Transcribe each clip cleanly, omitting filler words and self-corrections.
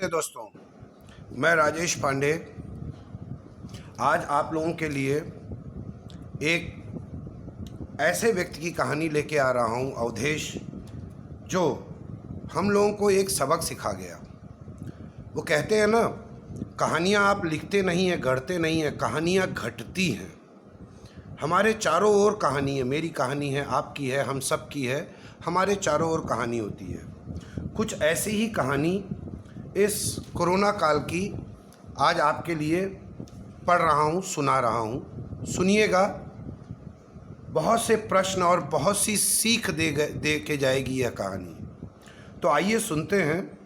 नमस्ते दोस्तों, मैं राजेश पांडे आज आप लोगों के लिए एक ऐसे व्यक्ति की कहानी लेके आ रहा हूं, अवधेश, जो हम लोगों को एक सबक सिखा गया। वो कहते हैं ना, कहानियां आप लिखते नहीं हैं, गढ़ते नहीं हैं, कहानियां घटती हैं। हमारे चारों ओर कहानी है, मेरी कहानी है, आपकी है, हम सब की है। हमारे चारों ओर कहानी होती है। कुछ ऐसी ही कहानी इस कोरोना काल की आज आपके लिए पढ़ रहा हूँ, सुना रहा हूँ। सुनिएगा, बहुत से प्रश्न और बहुत सी सीख दे के जाएगी यह कहानी। तो आइए सुनते हैं।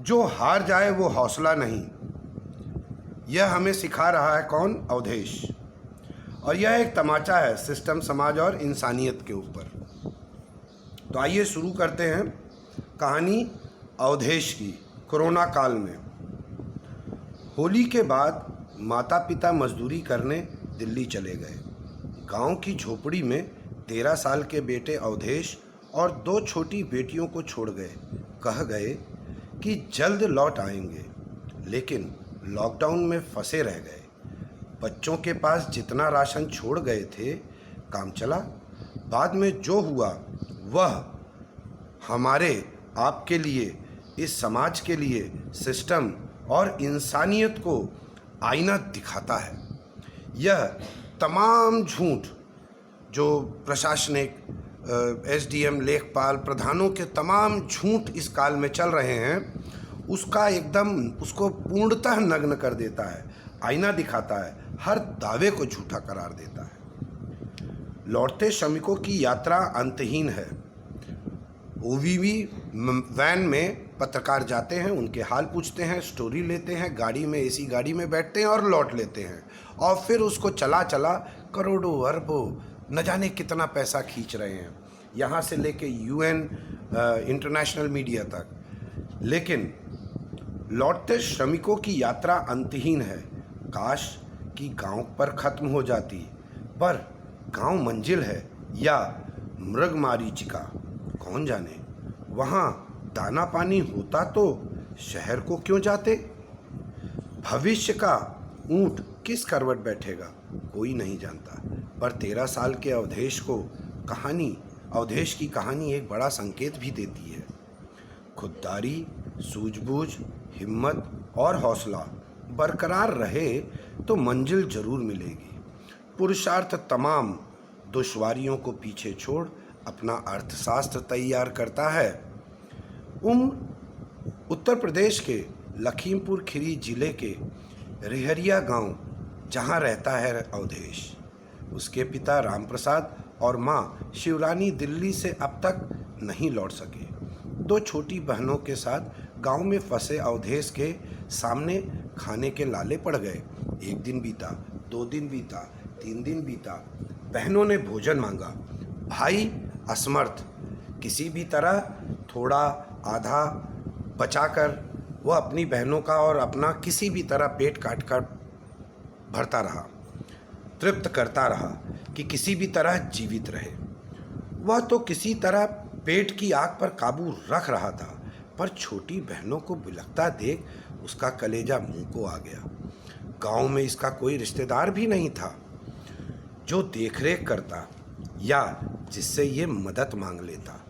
जो हार जाए वो हौसला नहीं, यह हमें सिखा रहा है कौन? अवधेश। और यह एक तमाचा है सिस्टम, समाज और इंसानियत के ऊपर। तो आइए शुरू करते हैं कहानी अवधेश की। कोरोना काल में होली के बाद माता पिता मजदूरी करने दिल्ली चले गए। गांव की झोपड़ी में 13 साल के बेटे अवधेश और 2 छोटी बेटियों को छोड़ गए। कह गए कि जल्द लौट आएंगे, लेकिन लॉकडाउन में फंसे रह गए। बच्चों के पास जितना राशन छोड़ गए थे, काम चला। बाद में जो हुआ वह हमारे आपके लिए, इस समाज के लिए, सिस्टम और इंसानियत को आईना दिखाता है। यह तमाम झूठ जो प्रशासनिक, एसडीएम, लेखपाल, प्रधानों के तमाम झूठ इस काल में चल रहे हैं, उसको पूर्णतः नग्न कर देता है, आईना दिखाता है, हर दावे को झूठा करार देता है। लौटते श्रमिकों की यात्रा अंतहीन है। ओवीवी वैन में पत्रकार जाते हैं, उनके हाल पूछते हैं, स्टोरी लेते हैं, गाड़ी में, एसी गाड़ी में बैठते हैं और लौट लेते हैं। और फिर उसको चला करोड़ों अरबों न जाने कितना पैसा खींच रहे हैं, यहाँ से लेके यूएन, इंटरनेशनल मीडिया तक। लेकिन लौटते श्रमिकों की यात्रा अंतहीन है। काश कि गांव पर ख़त्म हो जाती, पर गांव मंजिल है या मृगमारीचिका, कौन जाने। वहाँ दाना पानी होता तो शहर को क्यों जाते। भविष्य का ऊंट किस करवट बैठेगा, कोई नहीं जानता। पर 13 साल के अवधेश की कहानी एक बड़ा संकेत भी देती है। खुददारी, सूझबूझ, हिम्मत और हौसला बरकरार रहे तो मंजिल जरूर मिलेगी। पुरुषार्थ तमाम दुश्वारियों को पीछे छोड़ अपना अर्थशास्त्र तैयार करता है। उत्तर प्रदेश के लखीमपुर खीरी जिले के रिहरिया गांव, जहां रहता है अवधेश। उसके पिता रामप्रसाद और मां शिवरानी दिल्ली से अब तक नहीं लौट सके। 2 छोटी बहनों के साथ गांव में फंसे अवधेश के सामने खाने के लाले पड़ गए। 1 दिन बीता, 2 दिन बीता, 3 दिन बीता। बहनों ने भोजन मांगा। भाई असमर्थ, किसी भी तरह थोड़ा आधा बचाकर वह अपनी बहनों का और अपना किसी भी तरह पेट काट कर भरता रहा, तृप्त करता रहा कि किसी भी तरह जीवित रहे। वह तो किसी तरह पेट की आग पर काबू रख रहा था, पर छोटी बहनों को बिलखता देख उसका कलेजा मुंह को आ गया। गांव में इसका कोई रिश्तेदार भी नहीं था जो देखरेख करता या जिससे ये मदद मांग लेता।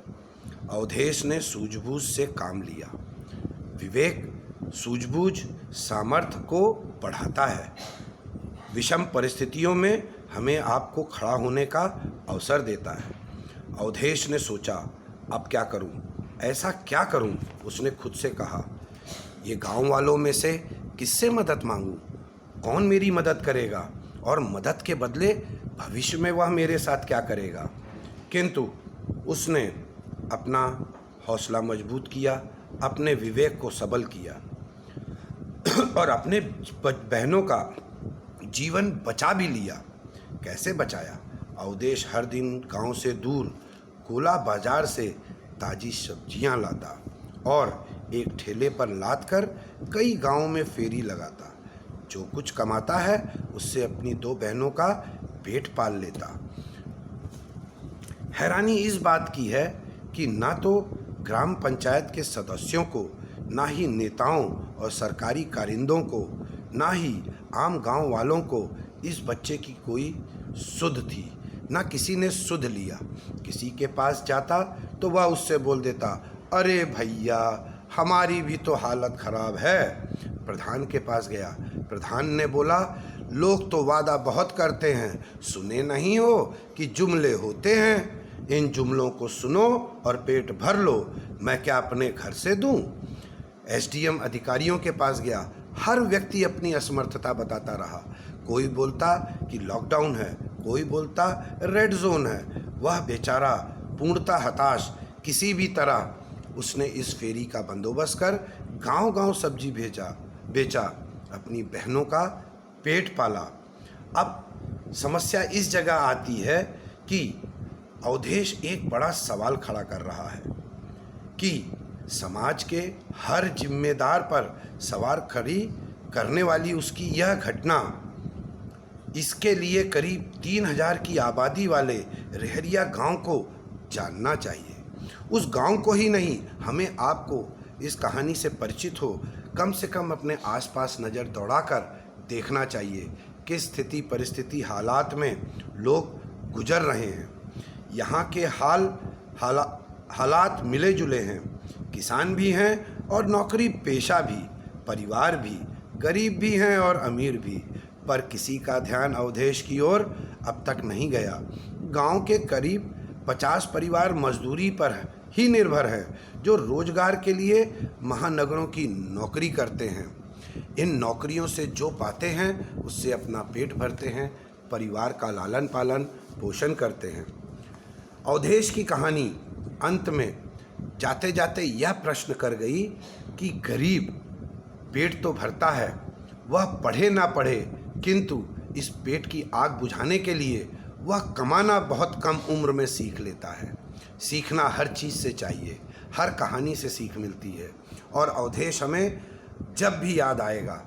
अवधेश ने सूझबूझ से काम लिया। विवेक, सूझबूझ सामर्थ्य को बढ़ाता है। विषम परिस्थितियों में हमें आपको खड़ा होने का अवसर देता है। अवधेश ने सोचा, अब क्या करूं, ऐसा क्या करूं? उसने खुद से कहा, ये गांव वालों में से किससे मदद मांगूं? कौन मेरी मदद करेगा और मदद के बदले भविष्य में वह मेरे साथ क्या करेगा? किंतु उसने अपना हौसला मजबूत किया, अपने विवेक को सबल किया और अपने बहनों का जीवन बचा भी लिया। कैसे बचाया? अवधेश हर दिन गांव से दूर कोला बाजार से ताजी सब्जियां लाता और एक ठेले पर लाद कर कई गांवों में फेरी लगाता। जो कुछ कमाता है उससे अपनी 2 बहनों का पेट पाल लेता। हैरानी इस बात की है कि ना तो ग्राम पंचायत के सदस्यों को ना ही नेताओं और सरकारी कारिंदों को, ना ही आम गांव वालों को इस बच्चे की कोई सुध थी। ना किसी ने सुध लिया। किसी के पास जाता तो वह उससे बोल देता, अरे भैया हमारी भी तो हालत खराब है। प्रधान के पास गया। प्रधान ने बोला, लोग तो वादा बहुत करते हैं, सुने नहीं हो कि जुमले होते हैं। इन जुमलों को सुनो और पेट भर लो। मैं क्या अपने घर से दूं? एसडीएम अधिकारियों के पास गया। हर व्यक्ति अपनी असमर्थता बताता रहा। कोई बोलता कि लॉकडाउन है, कोई बोलता रेड जोन है। वह बेचारा पूर्णतः हताश। किसी भी तरह उसने इस फेरी का बंदोबस्त कर गांव-गांव सब्जी बेचा, अपनी बहनों का पेट पाला। अब समस्या इस जगह आती है कि अवधेश एक बड़ा सवाल खड़ा कर रहा है कि समाज के हर जिम्मेदार पर सवार खड़ी करने वाली उसकी यह घटना, इसके लिए करीब 3000 की आबादी वाले रहरिया गांव को जानना चाहिए। उस गांव को ही नहीं, हमें आपको इस कहानी से परिचित हो, कम से कम अपने आसपास नज़र दौड़ाकर देखना चाहिए किस स्थिति परिस्थिति हालात में लोग गुजर रहे हैं। यहाँ के हालात मिले जुले हैं। किसान भी हैं और नौकरी पेशा भी, परिवार भी, गरीब भी हैं और अमीर भी। पर किसी का ध्यान अवधेश की ओर अब तक नहीं गया। गांव के करीब 50 परिवार मजदूरी पर ही निर्भर हैं, जो रोजगार के लिए महानगरों की नौकरी करते हैं। इन नौकरियों से जो पाते हैं उससे अपना पेट भरते हैं, परिवार का लालन पालन पोषण करते हैं। अवधेश की कहानी अंत में जाते जाते यह प्रश्न कर गई कि गरीब पेट तो भरता है, वह पढ़े ना पढ़े, किंतु इस पेट की आग बुझाने के लिए वह कमाना बहुत कम उम्र में सीख लेता है। सीखना हर चीज़ से चाहिए, हर कहानी से सीख मिलती है। और अवधेश हमें जब भी याद आएगा,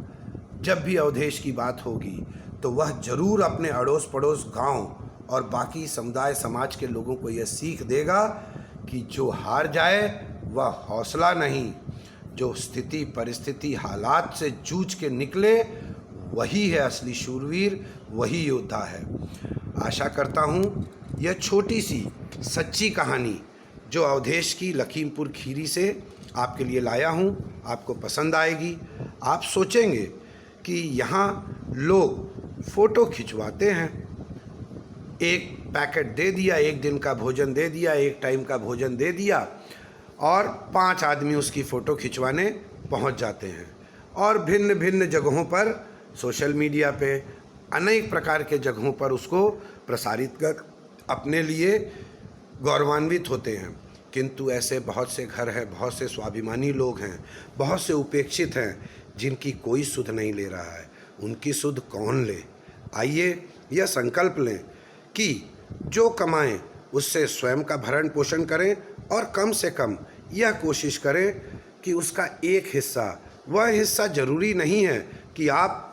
जब भी अवधेश की बात होगी, तो वह ज़रूर अपने अड़ोस पड़ोस गांव और बाकी समुदाय समाज के लोगों को यह सीख देगा कि जो हार जाए वह हौसला नहीं, जो स्थिति परिस्थिति हालात से जूझ के निकले वही है असली शूरवीर, वही योद्धा है। आशा करता हूँ यह छोटी सी सच्ची कहानी जो अवधेश की लखीमपुर खीरी से आपके लिए लाया हूँ आपको पसंद आएगी। आप सोचेंगे कि यहाँ लोग फ़ोटो खिंचवाते हैं, एक पैकेट दे दिया, एक दिन का भोजन दे दिया, एक टाइम का भोजन दे दिया और 5 आदमी उसकी फ़ोटो खिंचवाने पहुँच जाते हैं और भिन्न भिन्न जगहों पर सोशल मीडिया पे अनेक प्रकार के जगहों पर उसको प्रसारित कर अपने लिए गौरवान्वित होते हैं। किंतु ऐसे बहुत से घर हैं, बहुत से स्वाभिमानी लोग हैं, बहुत से उपेक्षित हैं जिनकी कोई सुध नहीं ले रहा है। उनकी सुध कौन ले? आइए यह संकल्प लें कि जो कमाएं उससे स्वयं का भरण पोषण करें और कम से कम यह कोशिश करें कि उसका एक हिस्सा, वह हिस्सा ज़रूरी नहीं है कि आप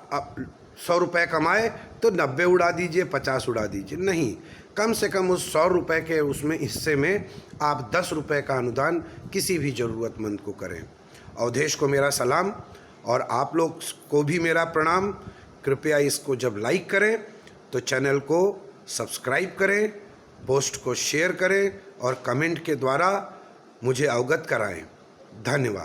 100 रुपये कमाए तो 90 उड़ा दीजिए, 50 उड़ा दीजिए, नहीं, कम से कम उस 100 रुपये के उसमें हिस्से में आप 10 रुपये का अनुदान किसी भी ज़रूरतमंद को करें। अवधेश को मेरा सलाम और आप लोग को भी मेरा प्रणाम। कृपया इसको जब लाइक करें तो चैनल को सब्सक्राइब करें, पोस्ट को शेयर करें और कमेंट के द्वारा मुझे अवगत कराएं। धन्यवाद।